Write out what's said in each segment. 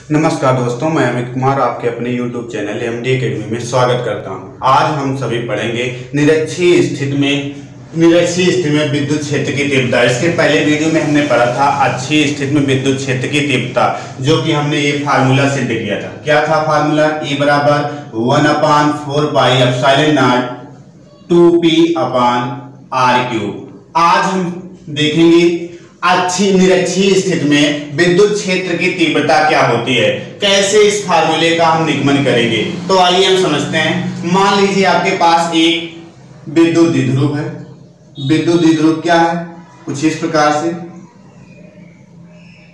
नमस्कार दोस्तों, मैं अमित कुमार आपके अपने YouTube चैनल एमडी अकेडमी में स्वागत करता हूं। आज हम सभी पढ़ेंगे निरक्षीय स्थिति में विद्युत क्षेत्र की तीव्रता। इसके पहले वीडियो में हमने पढ़ा था अक्षीय स्थिति में विद्युत क्षेत्र की तीव्रता, जो कि हमने ये फार्मूला सिद्ध किया था। क्या था फार्मूला? E बराबर 1/4 पाई एप्सिलॉन नॉट 2p/r³। आज हम देखेंगे निरक्षीय स्थिति में विद्युत क्षेत्र की तीव्रता क्या होती है, कैसे इस फार्मूले का हम निगमन करेंगे। तो आइए हम समझते हैं। मान लीजिए आपके पास एक विद्युत द्विध्रुव है। विद्युत द्विध्रुव क्या है? कुछ इस प्रकार से,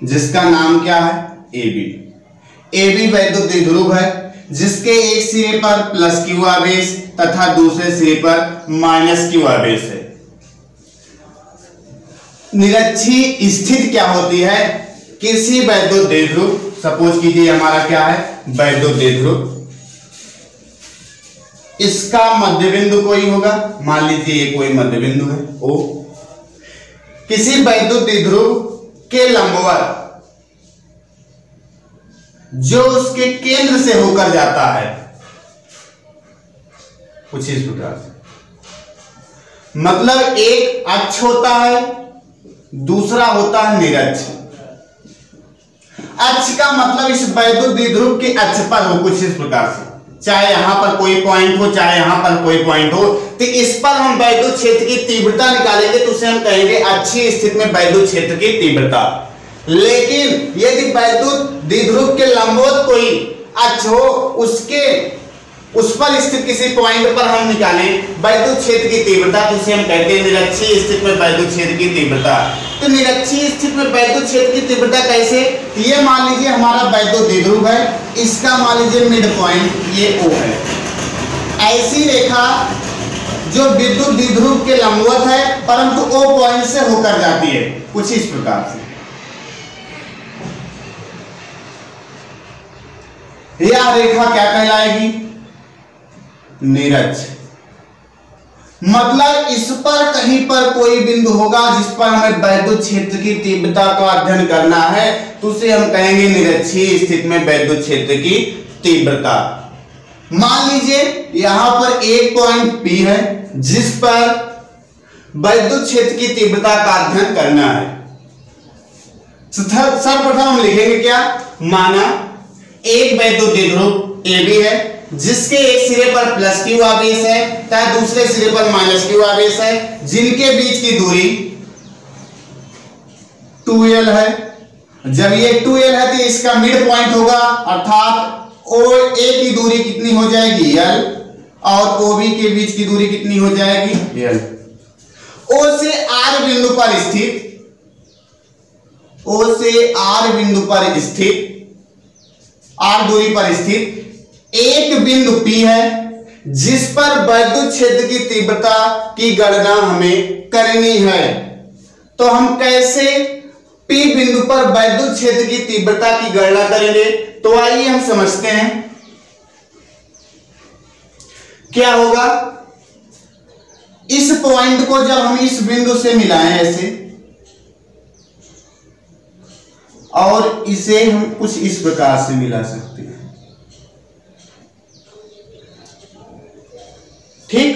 जिसका नाम क्या है? AB विद्युत द्विध्रुव है, जिसके एक सिरे पर प्लस Q आवेश तथा दूसरे सिरे पर माइनस Q आवेश है। निरक्षीय स्थिति क्या होती है? किसी वैद्युत द्विध्रुव, सपोज कीजिए हमारा क्या है? वैद्युत द्विध्रुव, इसका मध्य बिंदु कोई होगा। मान लीजिए ये कोई मध्य बिंदु है O। किसी वैद्युत द्विध्रुव के लंबवत जो उसके केंद्र से होकर जाता है, कुछ इस प्रकार से, मतलब एक अक्ष होता है, दूसरा होता है निरक्ष। अक्ष का मतलब इस वैद्युत द्विध्रुव के अक्ष पर हो, कुछ इस प्रकार से, चाहे यहां पर कोई पॉइंट हो, चाहे यहां पर कोई पॉइंट हो, तो इस पर हम वैद्युत क्षेत्र की तीव्रता निकालेंगे, तो उसे हम कहेंगे अक्षीय स्थिति में वैद्युत क्षेत्र की तीव्रता। लेकिन यदि वैद्युत द्विध्रुव के लंबवत कोई अक्ष हो, उस पर स्थित किसी पॉइंट पर हम निकालें वैद्युत क्षेत्र की तीव्रता, तो उसे हम कहते हैं निरक्षीय स्थिति में वैद्युत क्षेत्र की तीव्रता। तो निरक्षीय स्थिति में वैद्युत क्षेत्र की तीव्रता कैसे? ये मान लीजिए हमारा वैद्युत द्विध्रुव है, इसका मान लीजिए मिड पॉइंट ये O है। ऐसी रेखा जो विद्युत द्विध्रुव के लंबवत है परंतु O पॉइंट से होकर जाती है, कुछ इस प्रकार से। यह रेखा क्या कहलाएगी? निरक्ष। मतलब इस पर कहीं पर कोई बिंदु होगा जिस पर हमें वैद्युत क्षेत्र की तीव्रता का अध्ययन करना है, तो उसे हम कहेंगे निरक्षीय स्थिति में वैद्युत क्षेत्र की तीव्रता। मान लीजिए यहां पर एक पॉइंट P है जिस पर वैद्युत क्षेत्र की तीव्रता का अध्ययन करना है। सर्वप्रथम हम लिखेंगे क्या? माना एक वैद्युत द्विध्रुव AB है, जिसके एक सिरे पर प्लस Q आवेश है तथा दूसरे सिरे पर माइनस Q आवेश है, जिनके बीच की दूरी 2L है। जब ये 2L है तो इसका मिड पॉइंट होगा, अर्थात OA की दूरी कितनी हो जाएगी? L, और OB के बीच की दूरी कितनी हो जाएगी? L। O से R बिंदु पर स्थित, O से R बिंदु पर स्थित, R दूरी पर स्थित एक बिंदु P है, जिस पर वैद्युत क्षेत्र की तीव्रता की गणना हमें करनी है। तो हम कैसे P बिंदु पर वैद्युत क्षेत्र की तीव्रता की गणना करेंगे? तो आइए हम समझते हैं क्या होगा। इस पॉइंट को जब हम इस बिंदु से मिलाएं ऐसे, और इसे हम कुछ इस प्रकार से मिला सकते हैं, ठीक।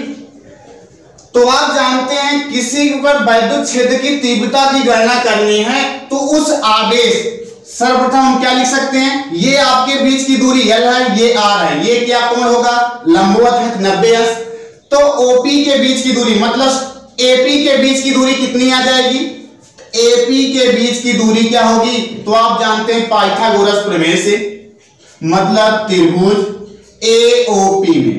तो आप जानते हैं किसी पर वैद्युत क्षेत्र की तीव्रता की गणना करनी है तो उस आवेश, सर्वप्रथम हम क्या लिख सकते हैं? ये आपके बीच की दूरी L है, ये R है, ये क्या कोण होगा? लंबवत है 90°। तो OP के बीच की दूरी, मतलब AP के बीच की दूरी कितनी आ जाएगी? AP के बीच की दूरी क्या होगी? तो आप जानते हैं पाइथागोरस प्रमेय से, मतलब त्रिभुज AOP में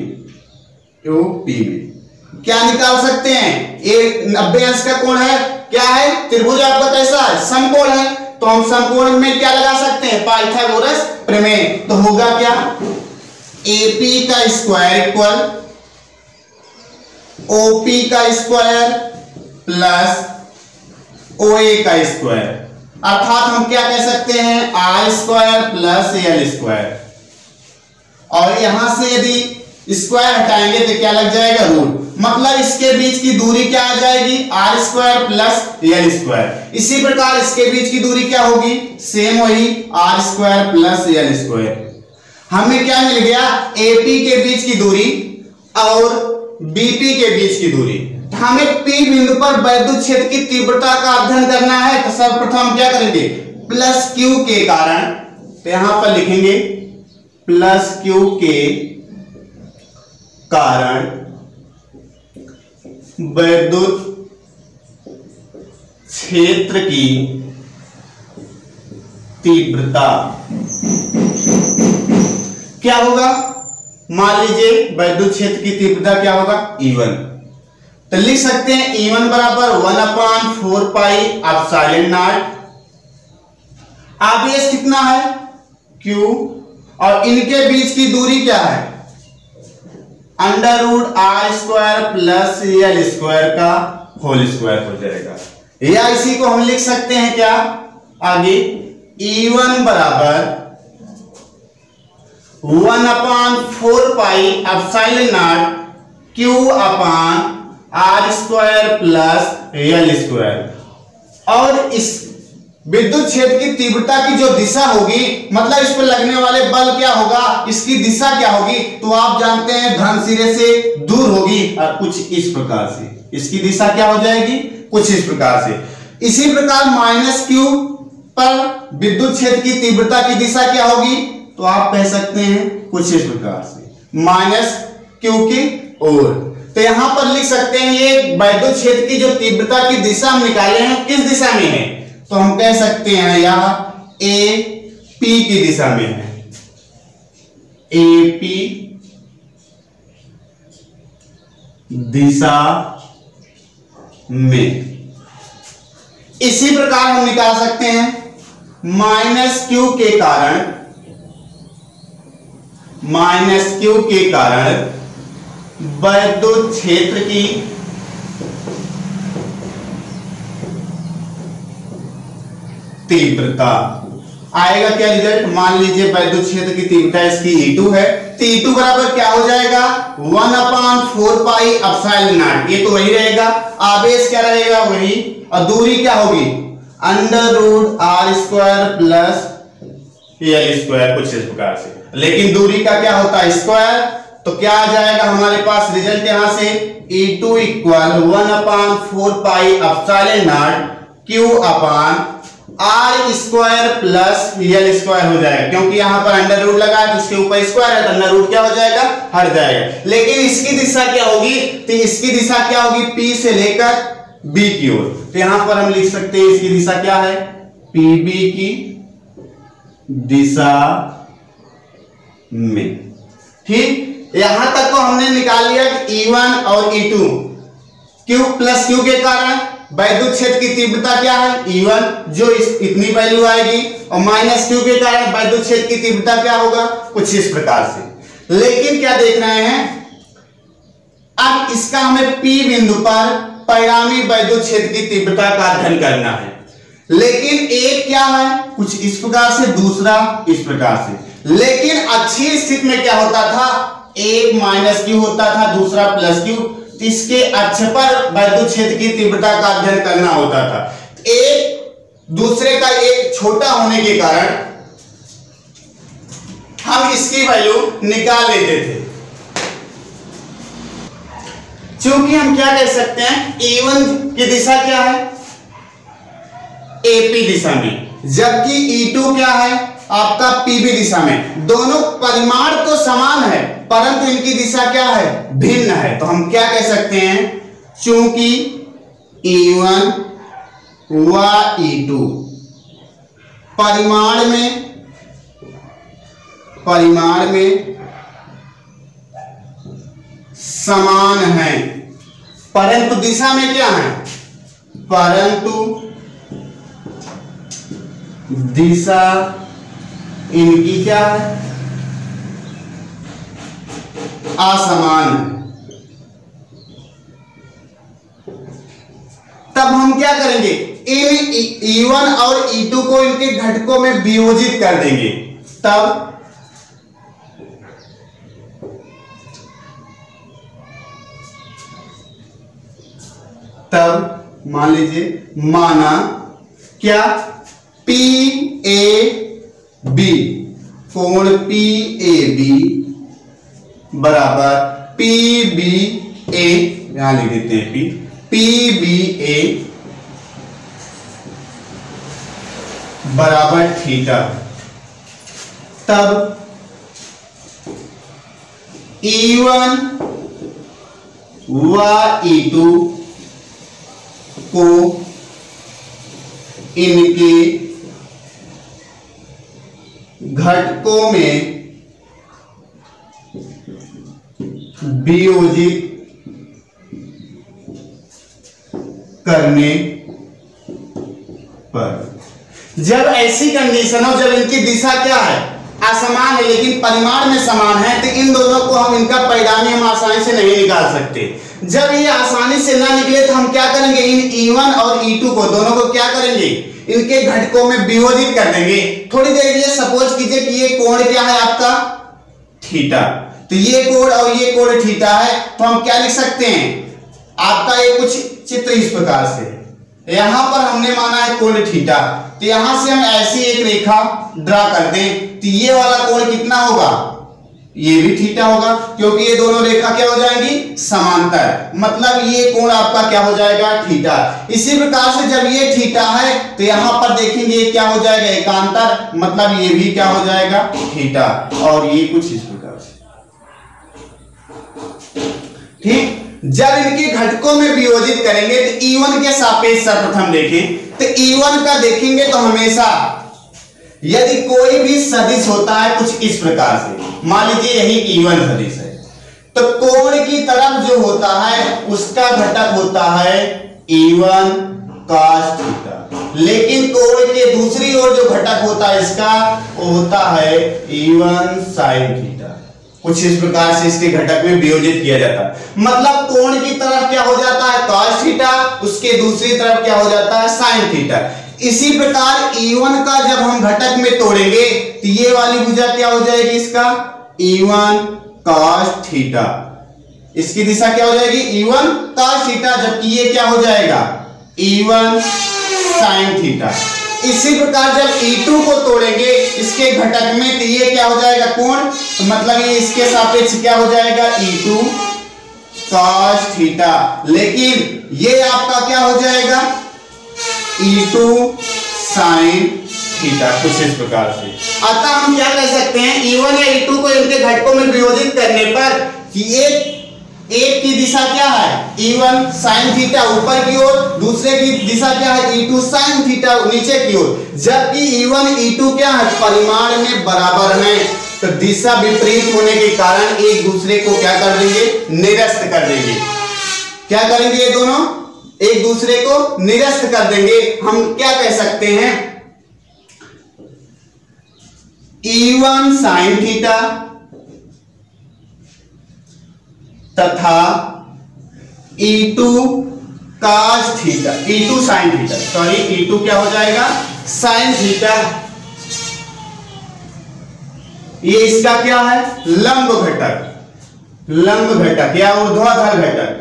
क्या निकाल सकते हैं? एक 90° का कोण है, क्या है? त्रिभुज आपका कैसा है? समकोण है। तो हम समकोण में क्या लगा सकते हैं? पाइथागोरस प्रमेय। तो होगा क्या? AP का स्क्वायर इक्वल OP का स्क्वायर प्लस OA का स्क्वायर, अर्थात हम क्या कह सकते हैं? R² plus L²। और यहां से यदि स्क्वायर हटाएंगे तो क्या लग जाएगा रूट, मतलब इसके बीच की दूरी क्या आ जाएगी R square plus L square. इसी प्रकार इसके बीच की दूरी क्या होगी, सेम वही R square plus L square. हमें क्या मिल गया, एपी के बीच की दूरी और बीपी के बीच की दूरी। हमें पी बिंदु पर वैद्युत क्षेत्र की तीव्रता का अध्ययन करना है, तो सर्वप्रथम क्या करेंगे, प्लस क्यू के कारण, तो यहां पर लिखेंगे प्लस क्यू के कारण वैद्युत क्षेत्र की तीव्रता क्या होगा, मान लीजिए वैद्युत क्षेत्र की तीव्रता क्या होगा E1, तो लिख सकते हैं E1 बराबर 1/4 पाई एप्सिलॉन नॉट। आवेश कितना है Q, और इनके बीच की दूरी क्या है under root R square plus L square का होल स्क्वायर हो जाएगा। या इसी को हम लिख सकते हैं क्या आगे, E1 बराबर 1/4 pi epsilon naught Q upon R square plus L square. और इस विद्युत क्षेत्र की तीव्रता की जो दिशा होगी, मतलब इस पर लगने वाले बल क्या होगा, इसकी दिशा क्या होगी, तो आप जानते हैं धन सिरे से दूर होगी और कुछ इस प्रकार से इसकी दिशा क्या हो जाएगी, कुछ इस प्रकार से। इसी प्रकार माइनस क्यू पर विद्युत क्षेत्र की तीव्रता की दिशा क्या होगी, तो आप कह सकते हैं कुछ इस प्रकार से माइनस क्यू की ओर। तो यहां पर लिख सकते हैं ये वैद्युत क्षेत्र की जो तीव्रता की दिशा हम निकाले हैं किस दिशा में है, तो हम कह सकते हैं यह ए पी की दिशा में है, ए पी दिशा में। इसी प्रकार हम निकाल सकते हैं माइनस क्यू के कारण वैद्युत क्षेत्र की तीव्रता। आएगा क्या रिजल्ट, मान लीजिए वैद्युत क्षेत्र की तीव्रता इसकी E2 है, तो E2 बराबर क्या हो जाएगा 1/4 पाई एप्सिलॉन नॉट, ये तो वही रहेगा, आवेश क्या रहेगा वही, और दूरी क्या होगी under root R square plus L square कुछ इस प्रकार से। लेकिन दूरी का क्या होता है स्क्वायर, तो क्या आ जाएगा हमारे पास रिजल्ट यहां से E2 equal 1/4 pi epsilon naught Q upon R square plus L square हो जाएगा, क्योंकि यहां पर अंडर रूट लगा है तो उसके ऊपर स्क्वायर है तो अंडर रूट क्या हो जाएगा, हट जाएगा। लेकिन इसकी दिशा क्या होगी, तो इसकी दिशा क्या होगी P से लेकर B की ओर, तो यहां पर हम लिख सकते हैं इसकी दिशा क्या है PB की दिशा में। ठीक, यहां तक तो हमने निकाल लिया कि E1 और E2 Q प्लस Q के कारण वैद्युत क्षेत्र की तीव्रता क्या है E1 जो इतनी वैल्यू आएगी, और माइनस Q के कारण वैद्युत क्षेत्र की तीव्रता क्या होगा कुछ इस प्रकार से। लेकिन क्या देख रहे हैं, अब इसका हमें P बिंदु पर परिणामी वैद्युत क्षेत्र की तीव्रता का अध्ययन करना है। लेकिन एक क्या है कुछ इस प्रकार से, दूसरा इस प्रकार से। लेकिन अच्छी स्थिति में क्या होता था, एक माइनस Q होता था, दूसरा प्लस Q, इसके अक्ष पर वैद्युत क्षेत्र की तीव्रता का अध्ययन करना होता था। एक दूसरे का एक छोटा होने के कारण हम इसकी वैल्यू निकाल लेते थे। चूंकि हम क्या कह सकते हैं E1 की दिशा क्या है AP दिशा में, जबकि E2 क्या है आपका PB दिशा में। दोनों परिमाण तो समान है परंतु इनकी दिशा क्या है भिन्न है। तो हम क्या कह सकते हैं, चूंकि E1 व E2 परिमाण में समान है परंतु दिशा में क्या है, परंतु दिशा इनकी क्या है असमान। तब हम क्या करेंगे, इन E1 और E2 को इनके घटकों में वियोजित कर देंगे। तब तब मान लीजिए, माना क्या, PAB, कोण PAB बराबर PBA, यहां लिख देते हैं PBA बराबर थीटा, तब E1 व E2 को इनके घटकों में वियोजित करने पर, जब ऐसी कंडीशन हो, जब इनकी दिशा क्या है, असमान है लेकिन परिमाण में समान है, तो इन दोनों को हम, इनका परिणामी हम आसानी से नहीं निकाल सकते। जब ये आसानी से ना निकले तो हम क्या करेंगे, इन E1 और E2 को, दोनों को क्या करेंगे, इनके घटकों में वियोजित कर देंगे। थोड़ी देर के लिए सपोज कीजिए कि ये कोण क्या है आपका, थीटा, तो ये कोण और ये कोण थीटा है, तो हम क्या लिख सकते हैं, आपका ये कुछ चित्र इस प्रकार से, यहां पर हमने माना है कोण थीटा, तो यहां से हम ऐसी एक रेखा ड्रा कर दें, तो ये वाला कोण कितना होगा, ये भी थीटा होगा, क्योंकि ये दोनों रेखा क्या हो जाएंगी, समांतर, मतलब ये कोण आपका क्या हो जाएगा, थीटा। इसी प्रकार से जब ये थीटा है तो यहां पर देखेंगे ये क्या हो जाएगा, एकांतर, मतलब ये भी क्या हो जाएगा, थीटा, और ये कुछ इस प्रकार से, ठीक। जब इनके घटकों में वियोजित करेंगे तो E1 के सापेक्ष सर्वप्रथम देखें, तो E1 का देखेंगे तो हमेशा यदि कोई भी सदिश होता है कुछ इस प्रकार से, मान लीजिए यही E1 सदिश है, तो कोण की तरफ जो होता है उसका घटक होता है E1 cos थीटा, लेकिन कोण के दूसरी ओर जो घटक होता है इसका वो होता है E1 sin थीटा। कुछ इस प्रकार से इसके घटक में वियोजित किया जाता है, मतलब कोण की तरफ क्या हो जाता है cos थीटा, उसके दूसरी तरफ क्या हो जाता है sin थीटा। इसी प्रकार E1 का जब हम घटक में तोड़ेंगे तो ये वाली भुजा क्या हो जाएगी, इसका E1 cos थीटा, इसकी दिशा क्या हो जाएगी, E1 cos थीटा, जबकि ये क्या हो जाएगा, E1 sin थीटा। इसी प्रकार जब E2 को तोड़ेंगे इसके घटक में तो ये क्या हो जाएगा, कोण, तो मतलब ये इसके सापेक्ष क्या हो जाएगा, E2 cos थीटा, लेकिन ये आपका क्या हो जाएगा, E2 sin थीटा, कुछ इस प्रकार से। अतः हम क्या कह सकते हैं, E1 या E2 को इनके घटकों में वियोजित करने पर कि एक की दिशा क्या है, E1 sin थीटा ऊपर की ओर, दूसरे की दिशा क्या है, E2 sin थीटा नीचे की ओर, जबकि E1 E2 क्या है, परिमाण में बराबर हैं, तो दिशा विपरीत होने के कारण एक दूसरे को क्या कर देंगे, निरस्त कर देंगे। क्या करेंगे, ये दोनों एक दूसरे को निरस्त कर देंगे। हम क्या कह सकते हैं, E1 sin थीटा तथा E2 cos theta, E2 sin theta, sorry E2 क्या हो जाएगा, sin थीटा, ये इसका क्या है, लंब घटक, लंब घटक या ऊर्ध्वाधर घटक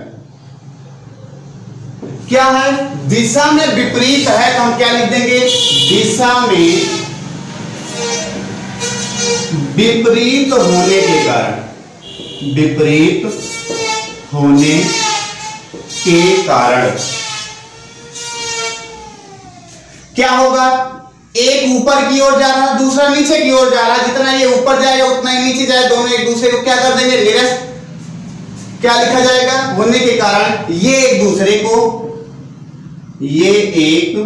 क्या है, दिशा में विपरीत है, तो हम क्या लिख देंगे, दिशा में विपरीत होने के कारण, विपरीत होने के कारण क्या होगा, एक ऊपर की ओर जा रहा है, दूसरा नीचे की ओर जा रहा है, जितना ये ऊपर जाएगा उतना ही नीचे जाए, दोनों एक दूसरे को क्या कर देंगे, निरस्त। क्या लिखा जाएगा, होने के कारण ये एक दूसरे को, ये एक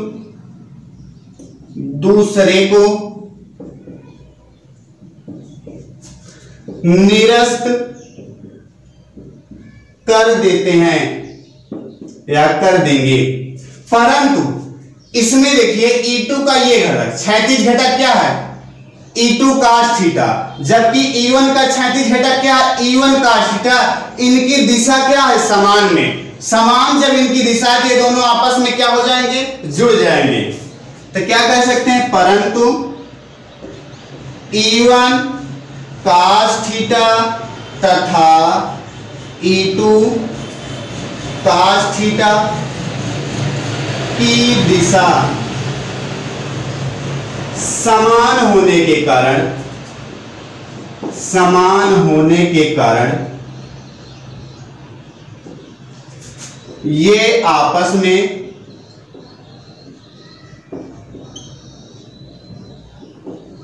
दूसरे को निरस्त कर देते हैं या कर देंगे, परंतु इसमें देखिए E2 का ये घटक, क्षैतिज घटक क्या है, E2 cos थीटा, जबकि E1 का क्षैतिज घटक क्या है, E1 cos थीटा, इनकी दिशा क्या है, समान में, समान जब इनकी दिशा के दोनों आपस में क्या हो जाएंगे, जुड़ जाएंगे, तो क्या कह सकते हैं, परंतु E1 cos थीटा तथा E2 cos थीटा की दिशा समान होने के कारण ये आपस में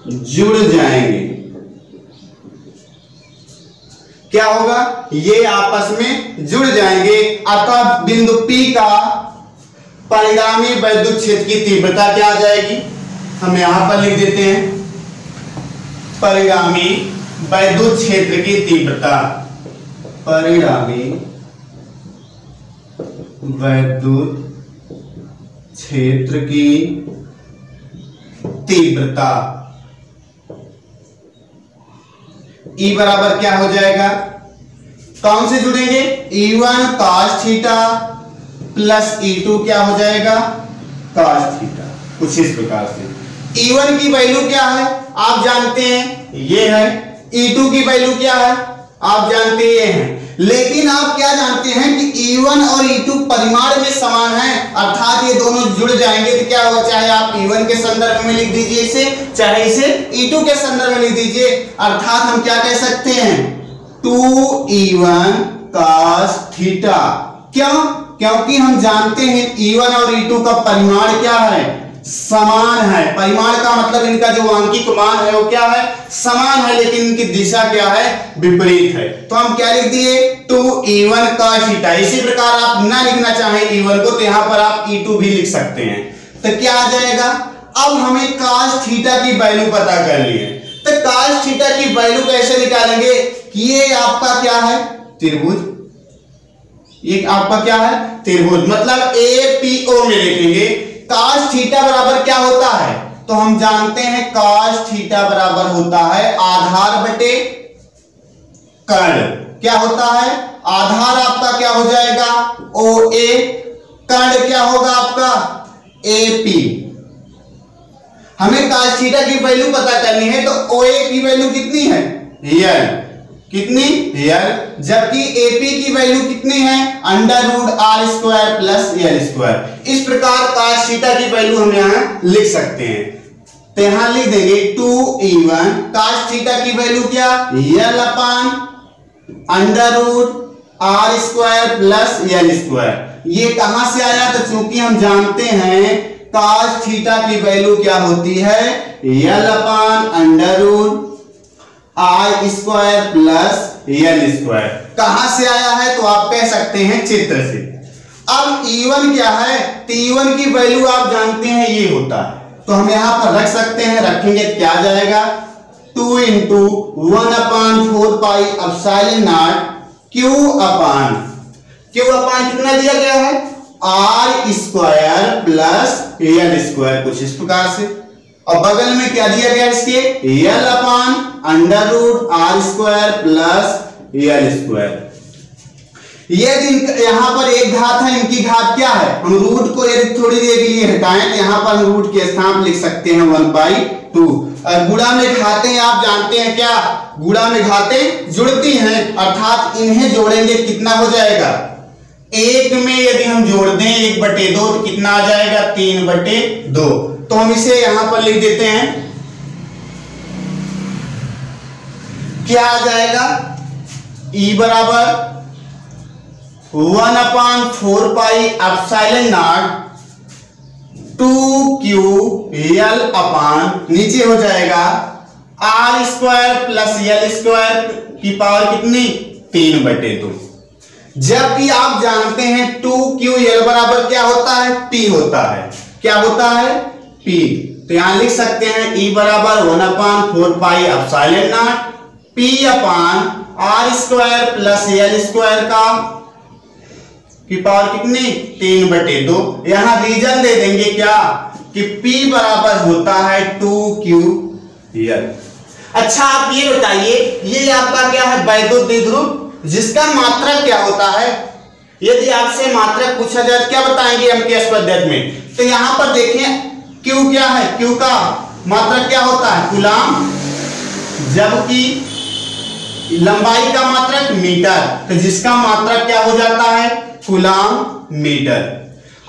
जुड़ जाएंगे। क्या होगा? ये आपस में जुड़ जाएंगे, अतः बिंदु P का परिगामी वैद्युत क्षेत्र की तीव्रता क्या आ जाएगी? हम यहां पर लिख देते हैं परिगामी वैद्युत क्षेत्र की तीव्रता, परिगामी वैद्युत क्षेत्र की तीव्रता E बराबर क्या हो जाएगा? कौन से जुड़ेंगे? E1 cos theta plus E2 क्या हो जाएगा? cos theta. कुछ इस प्रकार से E1 की वैल्यू क्या है आप जानते हैं, ये है। E2 की वैल्यू क्या है आप जानते हैं, ये है। लेकिन आप क्या जानते हैं कि E1 और E2 परिमाण में समान है, अर्थात ये दोनों जुड़ जाएंगे तो क्या होगा? चाहे आप E1 के संदर्भ में लिख दीजिए इसे, चाहे इसे E2 के संदर्भ में लिख दीजिए, अर्थात हम क्या कह सकते हैं? 2E1 cos theta. क्यों? क्योंकि हम जानते हैं E1 और E2 का परिमाण क्या है? समान है। परिमाण का मतलब इनका जो आंकिक मान है वो क्या है? समान है, लेकिन इनकी दिशा क्या है? विपरीत है। तो हम क्या लिख दिए? 2E1 cos theta. इसी प्रकार आप ना लिखना चाहें E1 को तो यहां पर आप E2 भी लिख सकते हैं। तो क्या आ जाएगा? अब हमें cos थीटा की वैल्यू पता कर ली है, तो cos थीटा की वैल्यू कैसे निकालेंगे? ये आपका क्या है? त्रिभुज। ये आपका क्या है? त्रिभुज। मतलब APO में लिखेंगे cos थीटा बराबर क्या होता है? तो हम जानते हैं cos थीटा बराबर होता है आधार बटे कर्ण। क्या होता है? आधार आपका क्या हो जाएगा? OA, कर्ण क्या होगा आपका? AP। हमें cos थीटा की वैल्यू पता करनी है, तो OA की वैल्यू कितनी है? L। कितनी? L। जबकि AP की वैल्यू कितनी है? √r² plus L²। इस प्रकार cos थीटा की वैल्यू हम यहां लिख सकते हैं। तो यहां लिख देंगे 2E1 cos थीटा की वैल्यू क्या? L/√r² plus L²। ये कहां से आया? तो चूंकि हम जानते हैं cos थीटा की वैल्यू क्या होती है? L/√r² plus L²। कहां से आया है? तो आप कह सकते हैं चित्र से। अब E1 क्या है? तो E1 की वैल्यू आप जानते हैं ये होता है, तो हम यहां पर रख सकते हैं। रखेंगे तो क्या आ जाएगा? 2 × 1/4 पाई एप्सिलॉन नॉट Q अपान कितना दिया गया है? r² plus L²। कुछ इस प्रकार से। और बगल में क्या दिया गया इसके? L/√r² plus L²। यदि यहां पर एक घात है, इनकी घात क्या है? हम रूट को यदि थोड़ी देर के लिए हटाएं तो यहां पर हम रूट के स्थान लिख सकते हैं 1/2। गुणा में घातें आप जानते हैं क्या? गुणा में घातें जुड़ती हैं, अर्थात इन्हें जोड़ेंगे कितना हो जाएगा? एक में यदि हम जोड़ दें 1/2 तो कितना आ जाएगा? 3/2। तो हम इसे यहां पर लिख देते हैं, क्या आ जाएगा? E बराबर 1/4 पाई एप्सिलॉन नॉट 2QL अपान नीचे हो जाएगा r² प्लस L² की पावर कितनी? 3/2। जबकि आप जानते हैं 2QL बराबर क्या होता है? P होता है। क्या होता है? P। तो यहां लिख सकते हैं E बराबर 1/4 pi epsilon not P upon r² plus L² का की पावर कितनी? 3/2। यहां रीजन दे देंगे क्या? कि P बराबर होता है 2QL। अच्छा आप ये बताइए, ये आपका क्या है? वैद्युत द्विध्रुव, जिसका मात्रक क्या होता है? यदि आपसे मात्रक पूछा जाए क्या बताएंगे हम केस पद्धति में? तो यहां पर देखें Q क्या है? Q का मात्रक क्या होता है? कूलम। जबकि लंबाई का मात्रक मीटर, तो जिसका मात्रक क्या हो जाता है? Coulomb metre.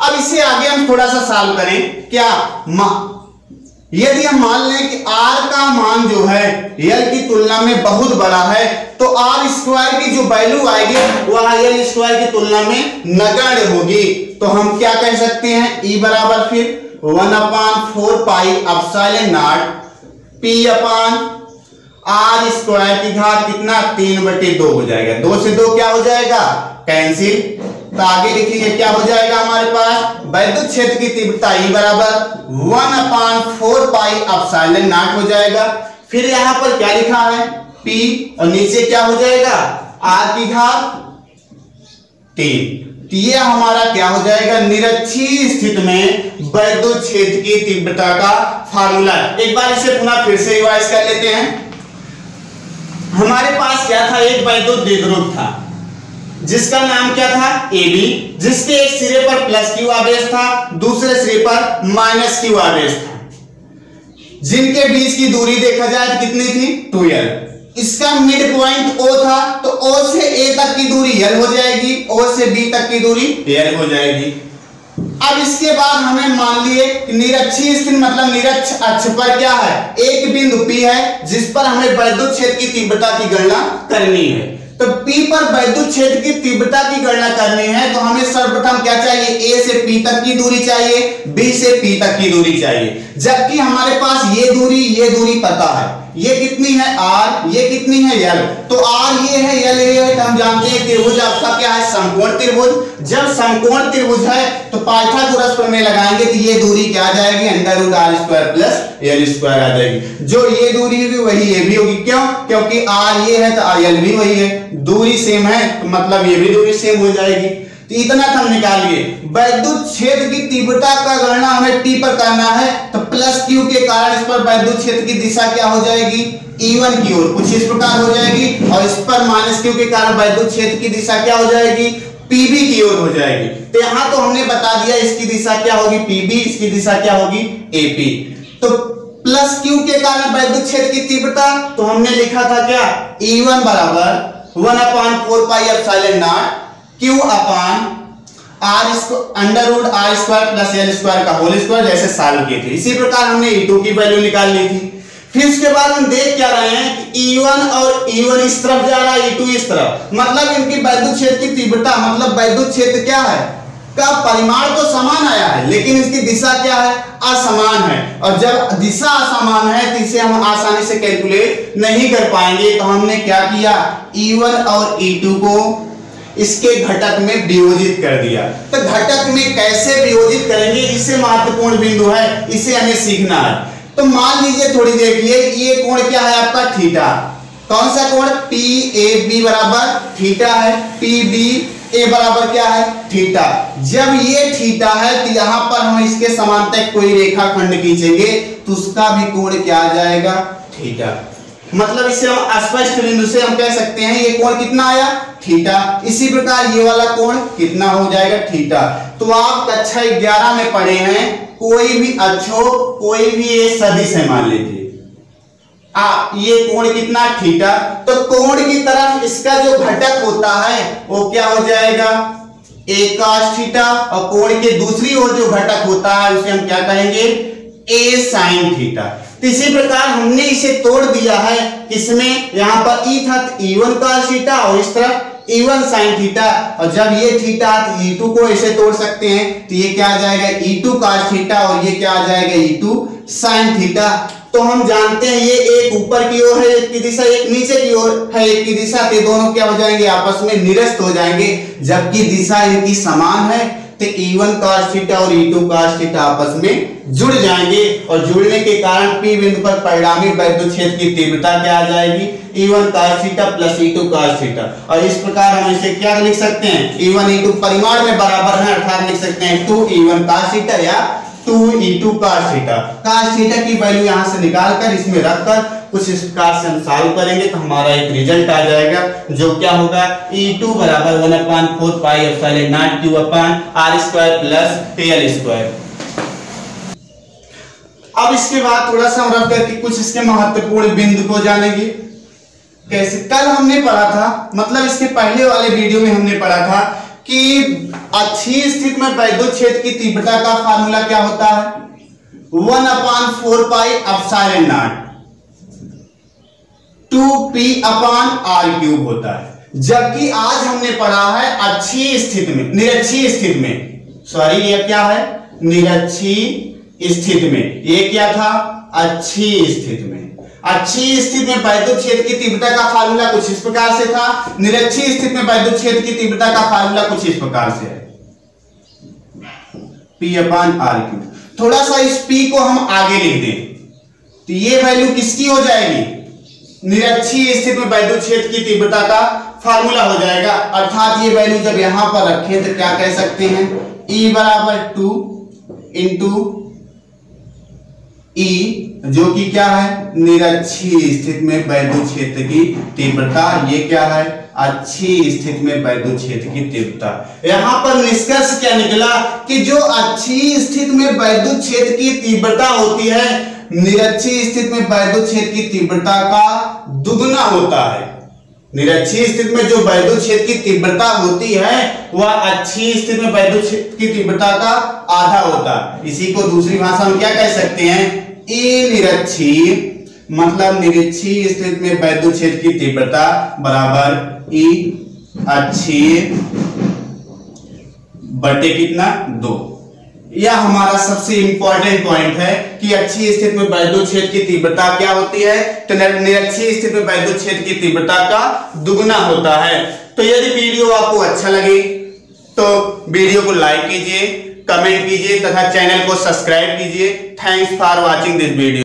अब इसे आगे हम थोड़ा सा सॉल्व करें। क्या यदि हम मान लें कि r का मान जो है l की तुलना में बहुत बड़ा है, तो r स्क्वायर की जो वैल्यू आएगी वह l स्क्वायर की तुलना में नगण्य होगी। तो हम क्या कह सकते हैं, E बराबर फिर 1/4 pi epsilon not p upon r square की घात कितना 3/2 हो जाएगा। 2 से 2 क्या हो जाएगा, कैंसिल। तो आगे लिखेंगे क्या हो जाएगा हमारे पास, वैद्युत क्षेत्र की तीव्रता E बराबर 1/4 पाई एप्सिलॉन नॉट हो जाएगा। फिर यहां पर क्या लिखा है P और नीचे क्या हो जाएगा R की घात 3। तो ये हमारा क्या हो जाएगा, निरक्षीय स्थिति में वैद्युत क्षेत्र की तीव्रता का फार्मूला। एक बार इसे पुनः फिर से रिवाइज कर लेते हैं। हमारे पास क्या था, एक वैद्युत द्विध्रुव था जिसका नाम क्या था AB, जिसके एक सिरे पर प्लस Q आवेश था, दूसरे सिरे पर माइनस Q आवेश था, जिनके बीच की दूरी देखा जाए तो कितनी थी 2L। इसका मिड पॉइंट O था, तो O से A तक की दूरी L हो जाएगी, O से B तक की दूरी L हो जाएगी। अब इसके बाद हमें मान लिए निरक्षीय स्थिति मतलब निरक्ष अक्ष पर क्या है, एक बिंदु P है जिस पर हमें वैद्युत क्षेत्र की तीव्रता की गणना करनी है। तो P पर वैद्युत क्षेत्र की तीव्रता की गणना करनी है, तो हमें सर्वप्रथम क्या चाहिए, A से P तक की दूरी चाहिए, B से P तक की दूरी चाहिए। जबकि हमारे पास ये दूरी पता है, ये कितनी है R, ये कितनी है L। तो R ये है, L ये है, तो हम जानते हैं त्रिभुज आपका क्या है, समकोण त्रिभुज। जब समकोण त्रिभुज है तो पाइथागोरस प्रमेय लगाएंगे तो ये दूरी क्या आ जाएगी, √r² प्लस L² आ जाएगी। जो ये दूरी होगी वही ये भी होगी। क्यों, क्योंकि R ये है तो L भी वही है, दूरी सेम है तो मतलब ये भी दूरी सेम हो जाएगी। तो इतना हम निकालिए। वैद्युत क्षेत्र की तीव्रता का गणना हमें P पर करना है, तो प्लस Q के कारण इस पर वैद्युत क्षेत्र की दिशा क्या हो जाएगी, E1 की ओर कुछ इस प्रकार हो जाएगी, और इस पर माइनस Q के कारण वैद्युत क्षेत्र की दिशा क्या हो जाएगी, PB की ओर हो जाएगी। तो यहां तो हमने बता दिया इसकी दिशा क्या होगी PB, इसकी दिशा क्या होगी AP। तो प्लस Q के कारण वैद्युत क्षेत्र की तीव्रता, तो हमने लिखा था क्या, E1 बराबर 1/4 पाई एप्सिलॉन नॉट Q अपान √r² प्लस L² का होल स्क्वायर, जैसे सॉल्व किए थे। इसी प्रकार हमने E2 की वैल्यू निकाल ली थी। फिर उसके बाद हम देख क्या रहे हैं कि E1 और E1 इस तरफ जा रहा है, E2 इस तरफ, मतलब इनकी वैद्युत क्षेत्र की तीव्रता मतलब वैद्युत क्षेत्र क्या है का परिमाण तो समान आया है, लेकिन इसकी दिशा क्या है, असमान है। और जब दिशा असमान है तो इसे हम आसानी से कैलकुलेट नहीं कर पाएंगे। तो हमने क्या किया, E1 और E2 को इसके घटक में वियोजित कर दिया। तो घटक में कैसे वियोजित करेंगे, इससे महत्वपूर्ण बिंदु है, इसे हमें सीखना है। तो मान लीजिए थोड़ी देर के लिए ये कोण क्या है आपका थीटा। कौन सा कोण, PAB बराबर थीटा है, PBA बराबर क्या है थीटा। जब ये थीटा है तो यहां पर हम इसके समांतर कोई रेखाखंड खींचेंगे तो उसका भी कोण क्या आ जाएगा, थीटा। मतलब इसे हम स्पष्ट बिंदु से हम कह सकते हैं ये कोण कितना आया, थीटा। इसी प्रकार ये वाला कोण कितना हो जाएगा, थीटा। तो आप कक्षा 11 में पढ़े हैं, कोई भी अक्षो कोई भी ये सदिश है मान लीजिए, ये कोण कितना, थीटा। तो कोण की तरफ इसका जो घटक होता है वो क्या हो जाएगा, a cos थीटा, और कोण के दूसरी ओर जो घटक होता है उसे हम क्या कहेंगे, a sin थीटा। तो इसी प्रकार हमने इसे तोड़ दिया है, इसमें यहां पर E था तो E1 cos थीटा और इस तरफ E1 sin थीटा, और जब ये थीटा तो E2 को ऐसे तोड़ सकते हैं, तो ये क्या आ जाएगा E2 cos थीटा और ये क्या आ जाएगा E2 sin थीटा। तो हम जानते हैं ये एक ऊपर की ओर है एक की दिशा, एक नीचे की ओर है एक की दिशा, तो दोनों क्या हो जाएंगे, आपस में निरस्त हो जाएंगे। जबकि दिशा इनकी समान है तो E1 cos थीटा और E2 cos थीटा आपस में जुड़ जाएंगे, और जुड़ने के कारण P बिंदु पर परिणामी वैद्युत क्षेत्र की तीव्रता क्या आ जाएगी, E1 cos theta plus E2 cos theta. और इस प्रकार हम इसे क्या लिख सकते हैं, E1 E2 परिमाण में बराबर है, अर्थात लिख सकते हैं 2E1 cos थीटा या 2E2 cos theta. cos theta की वैल्यू यहां से निकालकर इसमें रखकर कुछ इस प्रकार से हम सॉल्व करेंगे तो हमारा एक रिजल्ट आ जाएगा, जो क्या होगा, E2 बराबर 1/4 पाई एप्सिलॉन नॉट Q अपान R² प्लस L²। अब इसके बाद थोड़ा सा हम रफ करके कुछ इसके महत्वपूर्ण बिंदु को जानेंगे। कैसे, कल हमने पढ़ा था, मतलब इसके पहले वाले वीडियो में हमने पढ़ा था कि अच्छी स्थिति में वैद्युत क्षेत्र की तीव्रता का फार्मूला क्या होता है? 1/4 पाई एप्सिलॉन नॉट 2p/r³ होता है। जबकि आज हमने पढ़ा है अच्छी स्थिति में, निरक्षीय स्थिति में, सॉरी ये क्या है? निरक्षीय स्थिति में। ये क्या था? अच्छी स्थिति में। अच्छी स्थिति में वैद्युत क्षेत्र की तीव्रता का फार्मूला कुछ इस प्रकार से था, निरक्षीय स्थिति में वैद्युत क्षेत्र की तीव्रता का फार्मूला कुछ इस प्रकार से है, p/r³। थोड़ा सा इस p को हम आगे लिख दें तो ये वैल्यू किसकी हो जाएगी? निरक्षीय स्थिति में वैद्युत क्षेत्र की तीव्रता का फार्मूला हो जाएगा। अर्थात ये वैल्यू जब यहां पर रखें तो क्या कह सकते हैं? E = 2 × E, जो कि क्या है? निरक्षीय स्थिति में वैद्युत क्षेत्र की तीव्रता। ये क्या है? अच्छी स्थिति में वैद्युत क्षेत्र की तीव्रता। यहां पर निष्कर्ष क्या निकला कि जो अच्छी स्थिति में वैद्युत क्षेत्र की तीव्रता होती है, निरक्षीय स्थिति में वैद्युत क्षेत्र की तीव्रता का दुगुना होता है। निरक्षीय स्थिति में जो वैद्युत क्षेत्र की तीव्रता होती है वह अच्छी स्थिति में वैद्युत क्षेत्र की तीव्रता का आधा होता है। इसी को दूसरी भाषा में क्या कह सकते हैं? E निरक्षीय मतलब निरक्षीय स्थिति में वैद्युत क्षेत्र की तीव्रता बराबर E अच्छी बटे कितना? 2। यह हमारा सबसे इंपॉर्टेंट पॉइंट है कि अच्छी स्थिति में वैद्युत क्षेत्र की तीव्रता क्या होती है? तो निरक्षीय स्थिति में वैद्युत क्षेत्र की तीव्रता का दुगुना होता है। तो यदि वीडियो आपको अच्छा लगे तो वीडियो को लाइक कीजिए, कमेंट कीजिए तथा चैनल को सब्सक्राइब कीजिए। Thanks for watching this video.